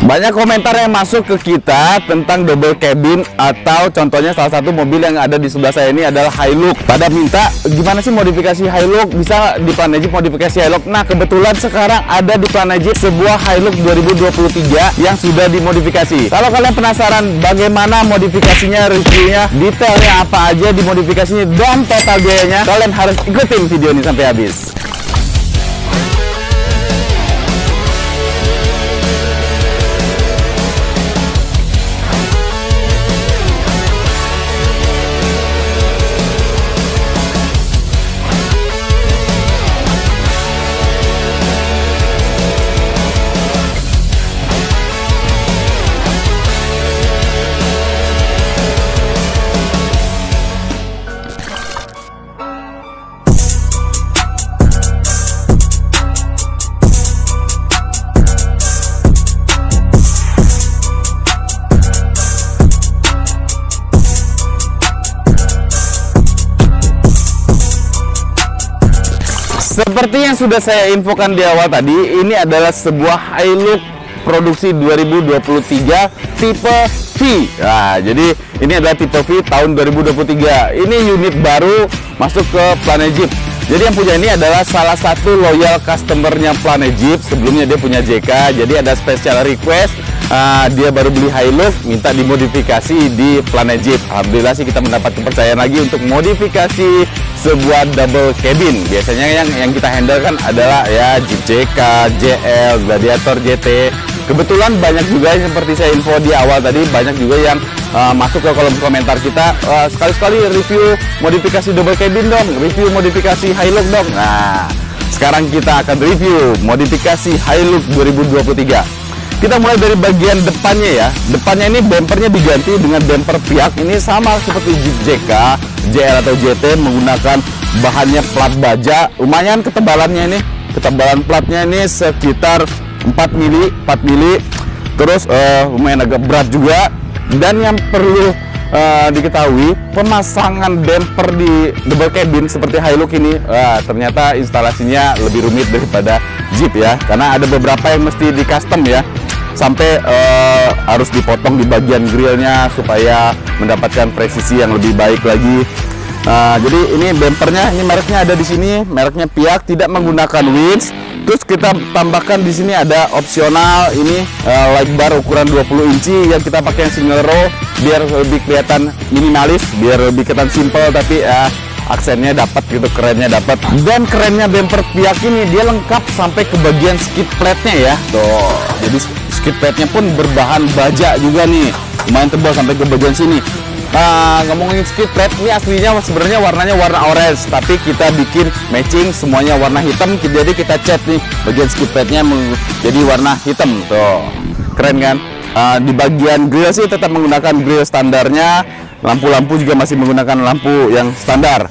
Banyak komentar yang masuk ke kita tentang double cabin atau contohnya salah satu mobil yang ada di sebelah saya ini adalah Hilux. Pada minta gimana sih modifikasi Hilux, bisa di Planejip modifikasi Hilux. Nah kebetulan sekarang ada di Planejip sebuah Hilux 2023 yang sudah dimodifikasi. Kalau kalian penasaran bagaimana modifikasinya, reviewnya, detailnya apa aja dimodifikasinya dan total biayanya, kalian harus ikutin video ini sampai habis. Seperti yang sudah saya infokan di awal tadi, ini adalah sebuah Hilux produksi 2023 tipe V. Nah, jadi ini adalah tipe V tahun 2023. Ini unit baru masuk ke Planejip. Jadi yang punya ini adalah salah satu loyal customernya Planejip. Sebelumnya dia punya JK, jadi ada special request. Dia baru beli Hilux, minta dimodifikasi di Planejip. Alhamdulillah sih kita mendapat kepercayaan lagi untuk modifikasi sebuah double cabin. Biasanya yang kita handle kan adalah ya Jeep JK, JL, Gladiator GT. Kebetulan banyak juga seperti saya info di awal tadi, banyak juga yang masuk ke kolom komentar kita, sekali-sekali review modifikasi double cabin dong, review modifikasi Hilux dong. Nah, sekarang kita akan review modifikasi Hilux 2023. Kita mulai dari bagian depannya ya. Depannya ini bumpernya diganti dengan bumper piak. Ini sama seperti Jeep JK, JL atau JT, menggunakan bahannya plat baja. Lumayan ketebalannya ini. Ketebalan platnya ini sekitar 4 mili. Terus lumayan agak berat juga. Dan yang perlu diketahui, pemasangan bumper di double cabin seperti Hilux ini ternyata instalasinya lebih rumit daripada Jeep ya. Karena ada beberapa yang mesti di custom ya. Sampai harus dipotong di bagian grillnya supaya mendapatkan presisi yang lebih baik lagi. Jadi ini bumpernya, ini mereknya ada di sini, mereknya Piak, tidak menggunakan winch. Terus kita tambahkan di sini ada opsional ini light bar ukuran 20 inci yang kita pakai yang single row biar lebih kelihatan minimalis, biar lebih kelihatan simple tapi aksennya dapat gitu, kerennya dapat. Dan kerennya bumper Piak ini dia lengkap sampai ke bagian skid plate-nya ya. Tuh, jadi skid plate-nya pun berbahan baja juga nih, lumayan tebal sampai ke bagian sini. Ngomongin skid plate, ini aslinya sebenarnya warnanya warna orange, tapi kita bikin matching semuanya warna hitam. Jadi kita cat nih bagian skid plate-nya jadi warna hitam. Tuh, keren kan? Di bagian grill sih tetap menggunakan grill standarnya. Lampu-lampu juga masih menggunakan lampu yang standar.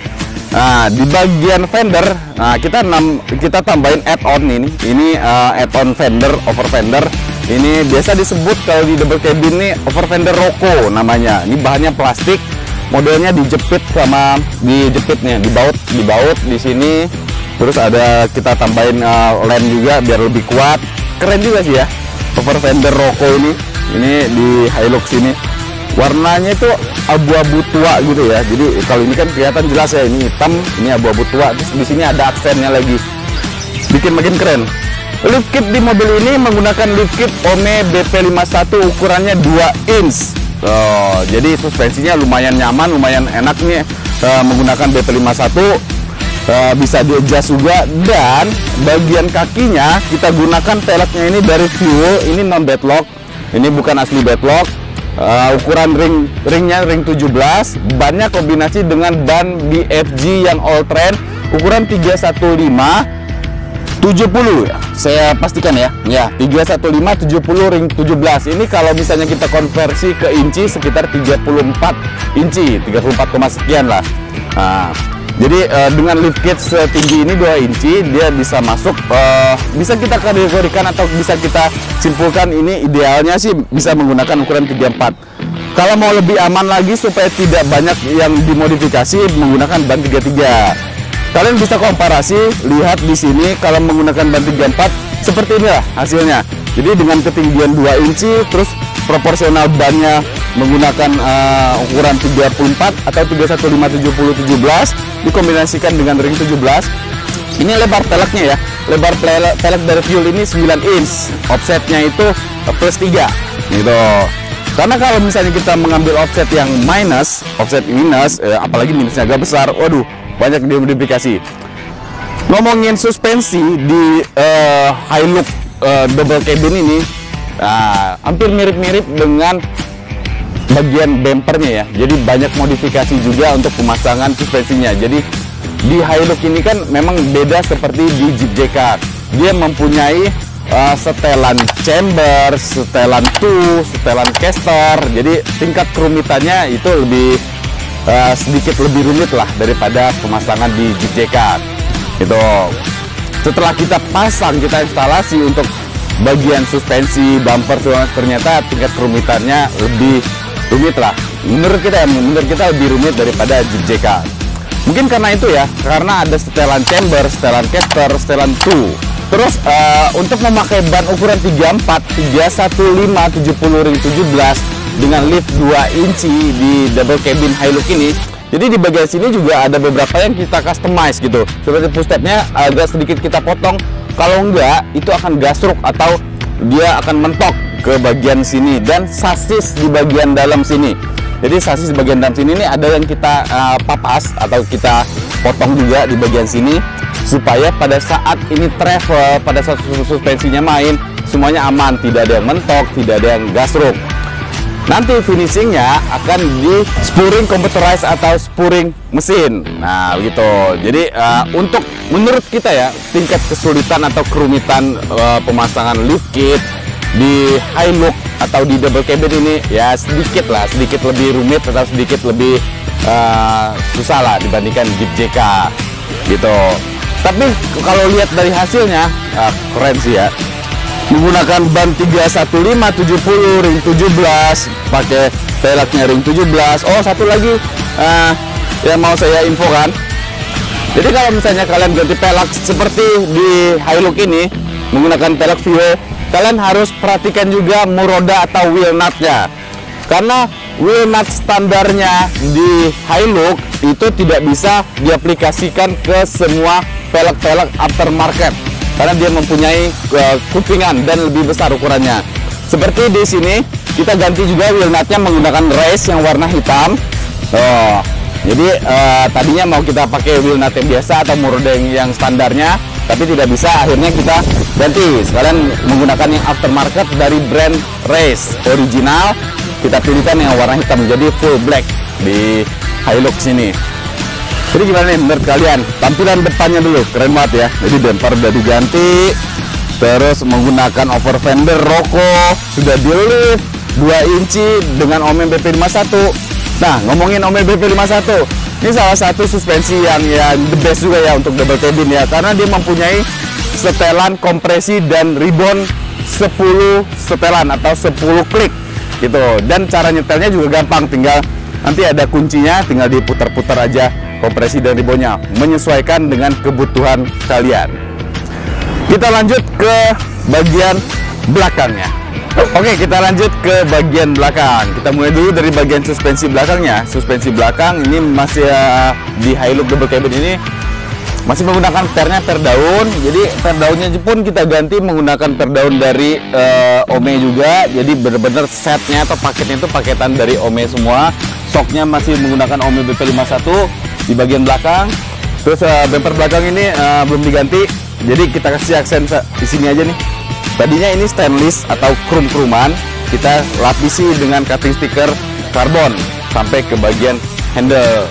Nah, di bagian fender, kita tambahin add-on ini add-on fender, over fender. Ini biasa disebut kalau di double cabin ini over fender Rocco namanya. Ini bahannya plastik, modelnya dijepit sama dijepitnya, dibaut di sini. Terus ada kita tambahin lem juga biar lebih kuat. Keren juga sih ya, over fender Rocco ini. Ini di Hilux ini. Warnanya itu abu-abu tua gitu ya. Jadi kalau ini kan kelihatan jelas ya, ini hitam, ini abu-abu tua. Terus di sini ada aksennya lagi, bikin makin keren. Lift kit di mobil ini menggunakan lift kit Ome BP51 ukurannya 2 inch. Jadi suspensinya lumayan nyaman, lumayan enak nih menggunakan BP51. Bisa di-adjust juga. Dan bagian kakinya kita gunakan peleknya ini dari Fuel. Ini non deadlock, ini bukan asli deadlock. Ukuran ringnya ring 17, bannya kombinasi dengan ban BFG yang all trend ukuran 315 70 ya, saya pastikan ya 315 70 ring 17. Ini kalau misalnya kita konversi ke inci sekitar 34 inci, 34, sekian lah. Jadi dengan lift kit setinggi ini 2 inci dia bisa masuk, bisa kita kategorikan atau bisa kita simpulkan ini idealnya sih bisa menggunakan ukuran 34. Kalau mau lebih aman lagi supaya tidak banyak yang dimodifikasi, menggunakan ban 33. Kalian bisa komparasi, lihat di sini kalau menggunakan ban 34 seperti inilah hasilnya. Jadi dengan ketinggian 2 inci, terus proporsional bannya menggunakan ukuran 34 atau 315/70/17 dikombinasikan dengan ring 17. Ini lebar peleknya ya, lebar pelek dari fuel ini 9 inch, offsetnya itu +3 gitu. Karena kalau misalnya kita mengambil offset yang offset minus, apalagi minusnya agak besar, waduh, banyak dimodifikasi. Ngomongin suspensi di Hilux double cabin ini, hampir mirip-mirip dengan bagian bumpernya ya. Jadi banyak modifikasi juga untuk pemasangan suspensinya. Jadi di Hilux ini kan memang beda seperti di Jeep JK. Dia mempunyai setelan chamber, setelan setelan caster. Jadi tingkat kerumitannya itu lebih sedikit lebih rumit lah daripada pemasangan di Jeep JK. Itu setelah kita pasang, kita instalasi untuk bagian suspensi, bumper, ternyata tingkat kerumitannya lebih rumit lah. Menurut kita lebih rumit daripada Jeep JK. Mungkin karena itu ya, karena ada setelan chamber, setelan caster, setelan Terus untuk memakai ban ukuran 34, 315 70/17 dengan lift 2 inci di double cabin Hilux ini. Jadi di bagian sini juga ada beberapa yang kita customize gitu. Seperti push stepnya agak sedikit kita potong. Kalau enggak, itu akan gasruk atau dia akan mentok ke bagian sini. Dan sasis di bagian dalam sini. Jadi sasis di bagian dalam sini ini ada yang kita papas atau kita potong juga di bagian sini, supaya pada saat ini travel, pada saat suspensinya main, semuanya aman, tidak ada yang mentok, tidak ada yang gasruk. Nanti finishingnya akan di spurring computerized atau spurring mesin. Nah begitu. Jadi untuk menurut kita ya, tingkat kesulitan atau kerumitan pemasangan lift kit di Hilux atau di double cabin ini ya sedikit lebih rumit atau sedikit lebih susah lah dibandingkan Jeep JK gitu. Tapi kalau lihat dari hasilnya keren sih ya. Menggunakan ban 315/70 ring 17, pakai peleknya ring 17. Oh, satu lagi yang mau saya infokan. Jadi kalau misalnya kalian ganti pelek seperti di Hilux ini menggunakan pelek Vio, kalian harus perhatikan juga mur roda atau wheel nutnya. Karena wheel nut standarnya di Hilux itu tidak bisa diaplikasikan ke semua pelek-pelek aftermarket. Karena dia mempunyai kupingan dan lebih besar ukurannya. Seperti di sini kita ganti juga wheel nutnya menggunakan race yang warna hitam. Jadi tadinya mau kita pakai wheel nut yang biasa atau mur roda yang standarnya, tapi tidak bisa. Akhirnya kita ganti sekalian menggunakan yang aftermarket dari brand Race original. Kita pilihkan yang warna hitam, jadi full black di Hilux ini. Jadi gimana nih menurut kalian? Tampilan depannya dulu, keren banget ya. Jadi bumper udah diganti, terus menggunakan over fender Rocco, sudah di lift 2 inci dengan OME BP51. Nah, ngomongin OME BP51, ini salah satu suspensi yang the best juga ya untuk double cabin ya, karena dia mempunyai setelan kompresi dan ribbon 10 setelan atau 10 klik gitu. Dan cara nyetelnya juga gampang, tinggal nanti ada kuncinya, tinggal diputar-putar aja kompresi dan ribbonnya, menyesuaikan dengan kebutuhan kalian. Kita lanjut ke bagian belakangnya. Oke, kita lanjut ke bagian belakang. Kita mulai dulu dari bagian suspensi belakangnya. Suspensi belakang ini masih di Hilux double cabin ini masih menggunakan pernya per daun. Jadi per daunnya pun kita ganti menggunakan per daun dari OME juga. Jadi benar-benar setnya atau paketnya itu paketan dari OME semua. Shocknya masih menggunakan OME BP51 di bagian belakang. Terus bumper belakang ini belum diganti. Jadi kita kasih aksen di sini aja nih. Tadinya ini stainless atau krum-kruman, kita lapisi dengan cutting stiker karbon sampai ke bagian handle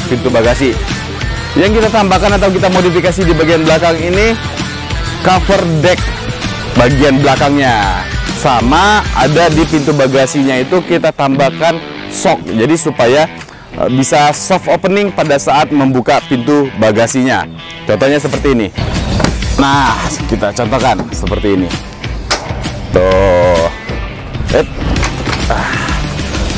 pintu bagasi. Yang kita tambahkan atau kita modifikasi di bagian belakang ini cover deck bagian belakangnya, sama ada di pintu bagasinya itu kita tambahkan shock, jadi supaya bisa soft opening pada saat membuka pintu bagasinya. Contohnya seperti ini. Nah, kita contohkan seperti ini. Tuh.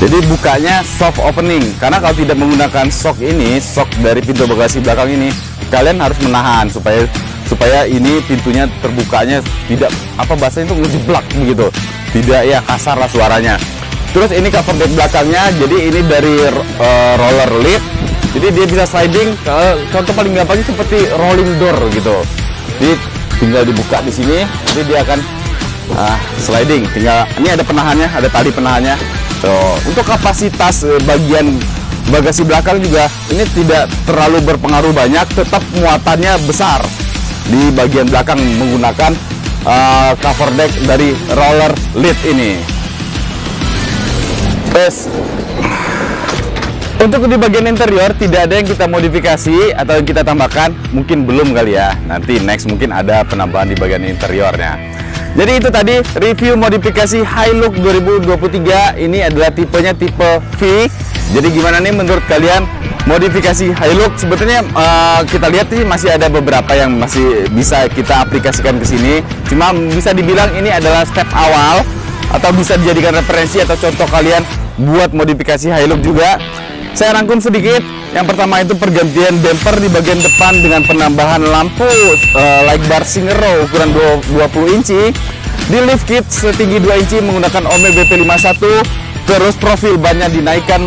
Jadi bukanya soft opening. Karena kalau tidak menggunakan shock ini, shock dari pintu bagasi belakang ini, kalian harus menahan supaya supaya ini pintunya terbukanya tidak apa bahasanya itu ngejeblak begitu, tidak ya kasar lah suaranya. Terus ini cover deck belakangnya, jadi ini dari roller lid, jadi dia bisa sliding. Contoh paling gampangnya seperti rolling door gitu, jadi tinggal dibuka di sini, jadi dia akan sliding. Tinggal ini ada penahannya, ada tali penahannya. Untuk kapasitas bagian bagasi belakang juga ini tidak terlalu berpengaruh banyak, tetap muatannya besar di bagian belakang menggunakan cover deck dari roller lid ini. Terus untuk di bagian interior tidak ada yang kita modifikasi atau yang kita tambahkan, mungkin belum kali ya. Nanti next mungkin ada penambahan di bagian interiornya. Jadi itu tadi review modifikasi Hilux 2023. Ini adalah tipenya tipe V. Jadi gimana nih menurut kalian modifikasi Hilux? Sebetulnya kita lihat sih masih ada beberapa yang masih bisa kita aplikasikan ke sini. Cuma bisa dibilang ini adalah step awal atau bisa dijadikan referensi atau contoh kalian buat modifikasi Hilux juga. Saya rangkum sedikit. Yang pertama itu pergantian damper di bagian depan dengan penambahan lampu light bar Singero ukuran 20 inci. Di lift kit setinggi 2 inci menggunakan Ome BP51. Terus profil bannya dinaikkan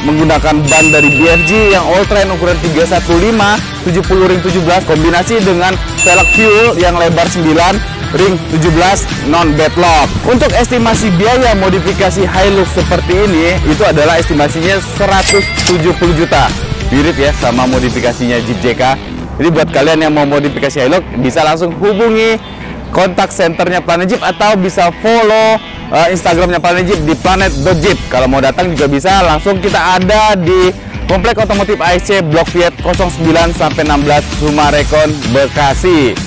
menggunakan ban dari BFG yang all terrain ukuran 315 70 ring 17 kombinasi dengan velg fuel yang lebar 9 ring 17 non bedlock. Untuk estimasi biaya modifikasi Hilux seperti ini itu adalah estimasinya 170 juta. Mirip ya sama modifikasinya Jeep JK. Jadi buat kalian yang mau modifikasi Hilux bisa langsung hubungi kontak centernya Planet Jeep atau bisa follow Instagramnya Planet Jeep di planet.jeep. Kalau mau datang juga bisa, langsung kita ada di Komplek Otomotif AIC Blok Viet 09-16 Sumarekon, Bekasi.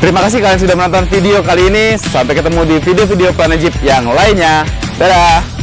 Terima kasih kalian sudah menonton video kali ini. Sampai ketemu di video-video Planet Jeep yang lainnya. Dadah.